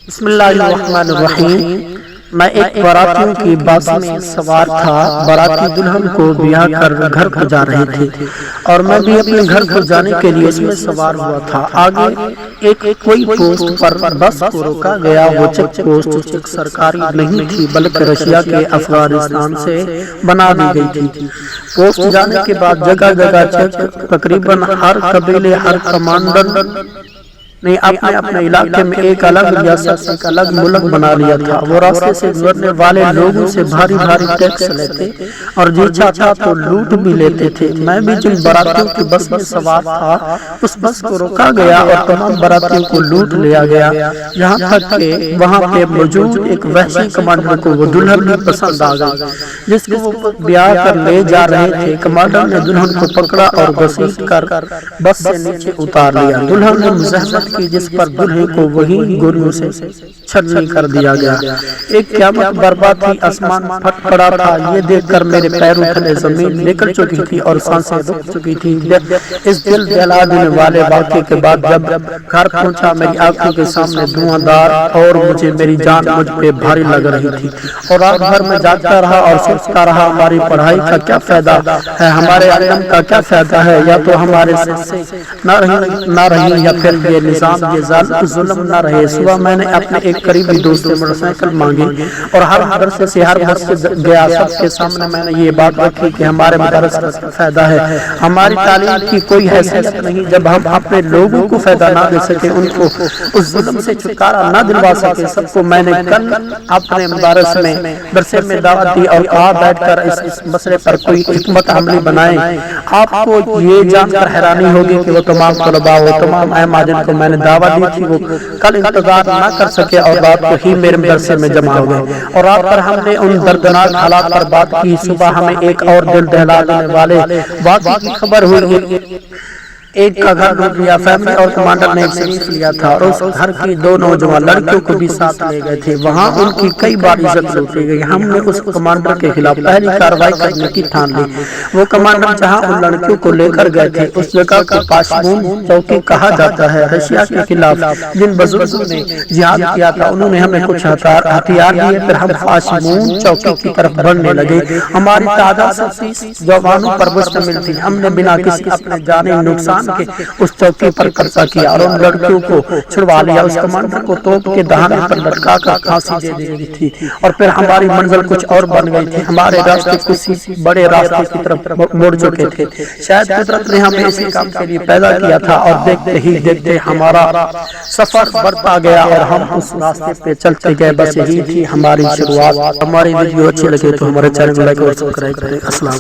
بسم اللہ الرحمن الرحیم۔ میں ایک باراتیوں کی بس میں سوار تھا۔ باراتی دلہن کو بیاہ کر گھر کو جا رہے تھے اور میں بھی اپنے گھر کو جانے کے لیے اس میں سوار ہوا تھا۔ آگے ایک کوئی پوسٹ پر بس کو روکا گیا۔ وہ چیک پوسٹ چیک سرکاری نہیں تھی بلکہ رشیا کے افغانستان سے بنا دی گئی تھی۔ پوسٹ جانے کے بعد جگہ جگہ چیک، تقریباً ہر قبیلے، ہر کمانڈر نے اپنے اپنے علاقے میں ایک الگ ریاست، ایک الگ ملک بنا لیا تھا۔ وہ راستے سے گزرنے والے لوگوں سے بھاری بھاری ٹیکس لیتے اور جی چاہتا تو لوٹ بھی لیتے تھے۔ میں بھی جن براتیوں کی بس میں سوار تھا اس بس کو روکا گیا اور تمام براتیوں کو لوٹ لیا گیا، یہاں تک کہ وہاں پہ موجود ایک وحشی کمانڈر کو وہ دلہن بھی پسند آ گئی جس کو وہ بیاہ کر لے جا رہے تھے۔ کمانڈر نے دلہن کو پکڑا اور گھسیٹ کر بس سے نیچے اتار لیا۔ دلہن نے مزاحمت کی جس پر دلہے کو وہی گولیوں سے چھلنی کر دیا گیا۔ ایک قیامت برپا تھی، آسمان پھٹ پڑا تھا۔ یہ دیکھ کر میرے پیروں تلے زمین نکل چکی تھی اور سانسیں رک چکی تھی۔ اس دل دہلا دینے والے واقعے کے بعد جب گھر پہنچا میری آنکھوں کے سامنے دھواں دار اور مجھے میری جان مجھ پہ بھاری لگ رہی تھی اور رات بھر میں جاگتا رہا اور سوچتا رہا ہماری پڑھائی کا کیا فائدہ ہے، ہمارے علم کا کیا فائدہ ہے، یا تو ہمارے سے نہ رہی یا پھر یہ نظام، یہ ظلم نہ رہے۔ صبح میں نے اپنے ایک قریبی دوست سے موٹر سائیکل مانگی اور ہر مدرسے سے ہر مسجد گیا۔ سب کے سامنے میں نے یہ بات رکھی کہ ہمارے مدرسے کا فائدہ ہے، ہماری تعلیم کی کوئی حیثیت نہیں جب ہم اپنے لوگوں کو فائدہ نہ دے سکے، ان کو اس ظلم سے چھٹکارا نہ دلوا سکے۔ سب کو میں نے کل اپنے مدرسے میں دعوت دی اور کہا بیٹھ کر اس مسئلے پر کوئی حکمت عملی بنائیں۔ آپ کو یہ جان کر حیرانی ہوگی کہ وہ تمام طلباء، وہ تمام اہم جن کو میں نے دعوت دی تھی وہ کل انتظار نہ کر سکے اور رات کو ہی میرے مدرسے میں جمع ہو گئے اور رات پر ہم نے ان دردناک حالات پر بات کی۔ صبح ہمیں ایک اور دل دہلا دینے والے واقعے کی خبر ہوئی۔ ایک کا گھر لوٹ لیا، فیملی اور کمانڈر نے ایک شریف لیا تھا اور اس گھر کی دو نوجوان لڑکیوں کو بھی ساتھ لے گئے تھے۔ وہاں ان کی کئی بار عزت لوٹی گئی۔ ہم نے اس کمانڈر کے خلاف پہلی کارروائی کرنے کی ٹھان لی۔ وہ کمانڈر جہاں ان لڑکیوں کو لے کر گئے تھے اس جگہ کو پاشمون چوکی کہا جاتا ہے۔ رشیا کے خلاف جن بزرگوں نے جہاد کیا تھا انہوں نے ہمیں کچھ ہتھیار دیے، پھر ہم پاشمون چوکی کی طرف بڑھنے لگے۔ ہماری تعداد 37 جوانوں پر مشتمل تھی۔ ہم نے بنا کسی اپنے جانی نقصان کے اس چوکی پر قبضہ کیا اور ان لڑکیوں کو چھڑوا لیا۔ اس کمانڈر کو توپ کے دہانے پر لٹکا کر پھانسی دے دی تھی اور پھر ہماری منزل کچھ اور بن گئی تھی۔ ہمارے راستے کسی بڑے راستے کی طرف مڑ چکے تھے۔ شاید قدرت نے ہمیں اسی کام کے لیے پیدا کیا تھا اور دیکھتے ہی دیکھتے ہمارا سفر بڑھتا گیا اور ہم اس راستے پہ چلتے گئے۔ بس یہی تھی ہماری شروعات۔ ہماری ویڈیو اچھی لگے تو ہمارے چینل کو لائک اور سبسکرائب کریں۔ السلام علیکم۔